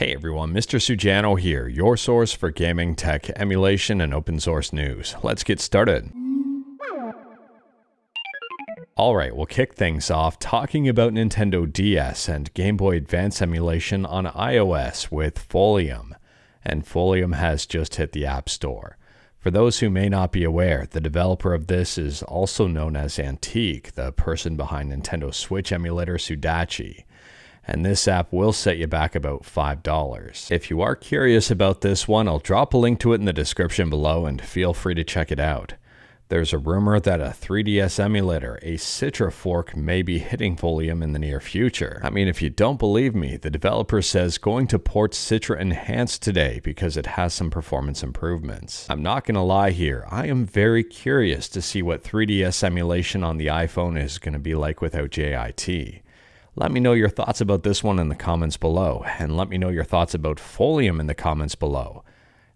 Hey everyone, Mr. Sujano here, your source for gaming, tech, emulation, and open source news. Let's get started. Alright, we'll kick things off talking about Nintendo DS and Game Boy Advance emulation on iOS with Folium. And Folium has just hit the App Store. For those who may not be aware, the developer of this is also known as Antique, the person behind Nintendo Switch emulator Sudachi. And this app will set you back about $5. If you are curious about this one, I'll drop a link to it in the description below and feel free to check it out. There's a rumor that a 3DS emulator, a Citra fork, may be hitting Folium in the near future. I mean, if you don't believe me, the developer says going to port Citra Enhanced today because it has some performance improvements. I'm not gonna lie here, I am very curious to see what 3DS emulation on the iPhone is gonna be like without JIT. Let me know your thoughts about this one in the comments below, and let me know your thoughts about Folium in the comments below.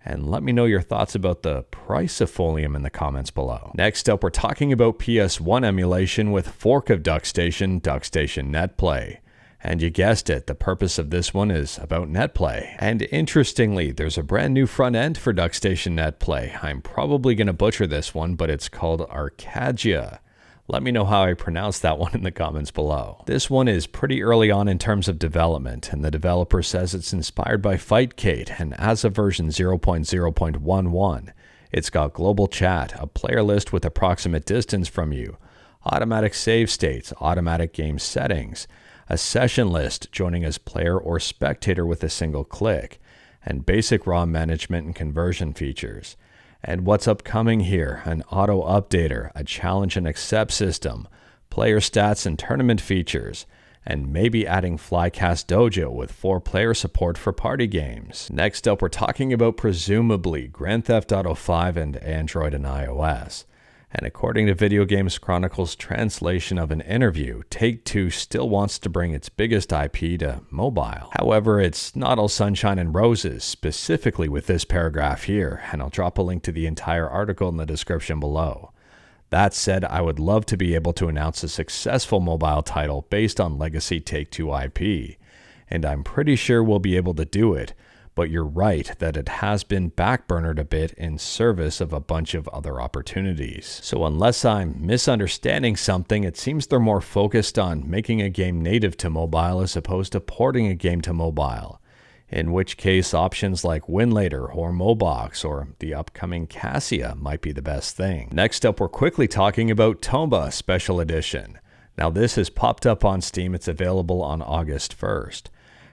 And let me know your thoughts about the price of Folium in the comments below. Next up, we're talking about PS1 emulation with fork of Duckstation, Duckstation Netplay. And you guessed it, the purpose of this one is about Netplay. And interestingly, there's a brand new front end for Duckstation Netplay. I'm probably going to butcher this one, but it's called Arkadyzja. Let me know how I pronounce that one in the comments below. This one is pretty early on in terms of development, and the developer says it's inspired by Fightcade, and as of version 0.0.11, it's got global chat, a player list with approximate distance from you, automatic save states, automatic game settings, a session list joining as player or spectator with a single click, and basic raw management and conversion features. And what's upcoming here? An auto updater, a challenge and accept system, player stats and tournament features, and maybe adding Flycast Dojo with 4-player support for party games. Next up, we're talking about presumably Grand Theft Auto 5 and Android and iOS. And according to Video Games Chronicle's translation of an interview, Take-Two still wants to bring its biggest IP to mobile. However, it's not all sunshine and roses, specifically with this paragraph here, and I'll drop a link to the entire article in the description below. That said, I would love to be able to announce a successful mobile title based on legacy Take-Two IP, and I'm pretty sure we'll be able to do it. But you're right that it has been backburnered a bit in service of a bunch of other opportunities. So unless I'm misunderstanding something, it seems they're more focused on making a game native to mobile as opposed to porting a game to mobile. In which case options like Winlator or Mobox or the upcoming Cassia might be the best thing. Next up, we're quickly talking about Tomba Special Edition. Now this has popped up on Steam, it's available on August 1st.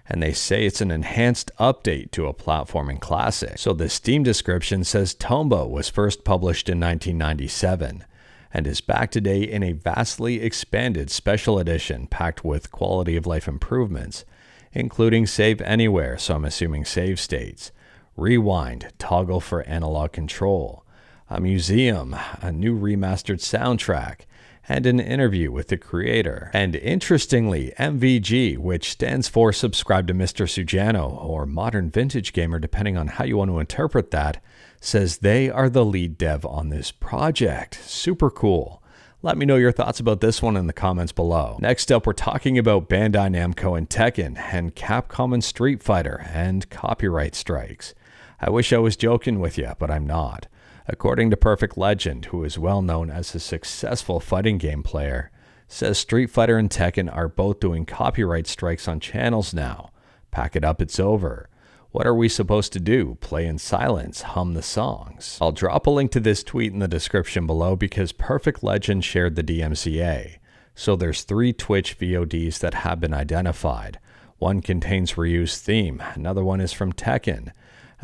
And they say it's an enhanced update to a platforming classic. So the Steam description says Tomba was first published in 1997 and is back today in a vastly expanded special edition packed with quality of life improvements, including save anywhere, so I'm assuming save states, rewind, toggle for analog control, a museum, a new remastered soundtrack, and an interview with the creator. And interestingly, MVG, which stands for Subscribe to Mr. Sujano, or Modern Vintage Gamer, depending on how you want to interpret that, says they are the lead dev on this project. Super cool. Let me know your thoughts about this one in the comments below. Next up, we're talking about Bandai Namco and Tekken, and Capcom and Street Fighter, and copyright strikes. I wish I was joking with you, but I'm not. According to Perfect Legend, who is well known as a successful fighting game player, says Street Fighter and Tekken are both doing copyright strikes on channels now. Pack it up, it's over. What are we supposed to do? Play in silence, hum the songs? I'll drop a link to this tweet in the description below because Perfect Legend shared the DMCA. So there's 3 Twitch VODs that have been identified. One contains Ryu's theme, another one is from Tekken,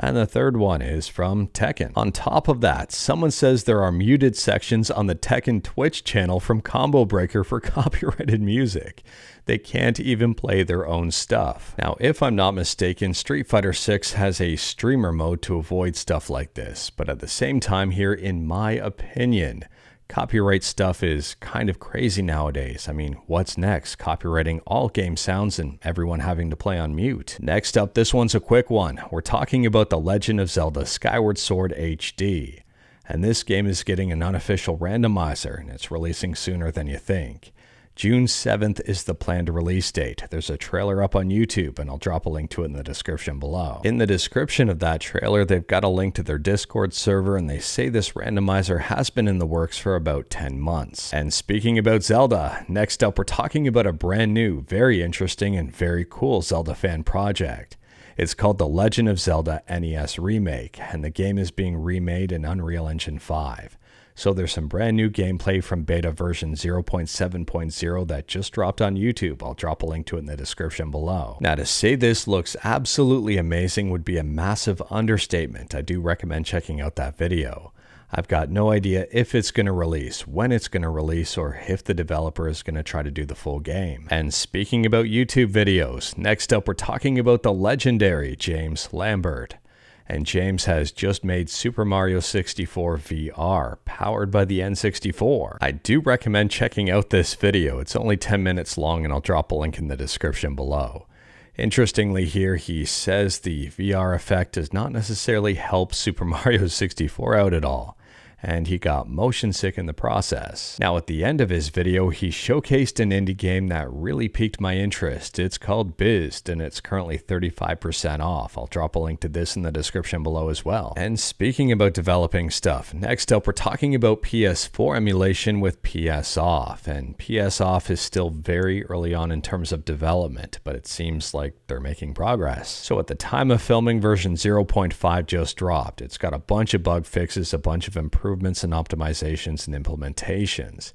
and the third one is from Tekken. On top of that, someone says there are muted sections on the Tekken Twitch channel from Combo Breaker for copyrighted music. They can't even play their own stuff. Now, if I'm not mistaken, Street Fighter 6 has a streamer mode to avoid stuff like this, but at the same time here, in my opinion, copyright stuff is kind of crazy nowadays. I mean, what's next? Copywriting all game sounds and everyone having to play on mute. Next up, this one's a quick one. We're talking about The Legend of Zelda Skyward Sword HD. And this game is getting an unofficial randomizer, and it's releasing sooner than you think. June 7th is the planned release date. There's a trailer up on YouTube, and I'll drop a link to it in the description below. In the description of that trailer, they've got a link to their Discord server, and they say this randomizer has been in the works for about 10 months. And speaking about Zelda, next up we're talking about a brand new, very interesting, and very cool Zelda fan project. It's called The Legend of Zelda NES Remake, and the game is being remade in Unreal Engine 5. So there's some brand new gameplay from beta version 0.7.0 that just dropped on YouTube. I'll drop a link to it in the description below. Now, to say this looks absolutely amazing would be a massive understatement. I do recommend checking out that video. I've got no idea if it's going to release, when it's going to release, or if the developer is going to try to do the full game. And speaking about YouTube videos, next up we're talking about the legendary James Lambert. And James has just made Super Mario 64 VR, powered by the N64. I do recommend checking out this video. It's only 10 minutes long, and I'll drop a link in the description below. Interestingly here, he says the VR effect does not necessarily help Super Mario 64 out at all, and he got motion sick in the process. Now, at the end of his video, he showcased an indie game that really piqued my interest. It's called Bizzed, and it's currently 35% off. I'll drop a link to this in the description below as well. And speaking about developing stuff, next up we're talking about PS4 emulation with psOff, and psOff is still very early on in terms of development, but it seems like they're making progress. So at the time of filming, version 0.5 just dropped. It's got a bunch of bug fixes, a bunch of improvements and optimizations and implementations.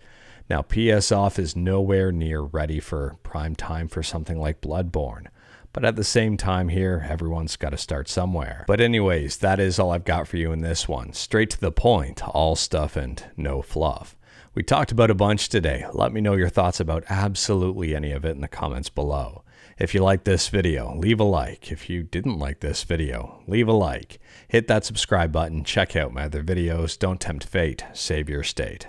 Now, psOff is nowhere near ready for prime time for something like Bloodborne, but at the same time here, everyone's got to start somewhere. But anyways, that is all I've got for you in this one. Straight to the point, all stuff and no fluff. We talked about a bunch today. Let me know your thoughts about absolutely any of it in the comments below. If you liked this video, leave a like. If you didn't like this video, leave a like. Hit that subscribe button, check out my other videos. Don't tempt fate, save your state.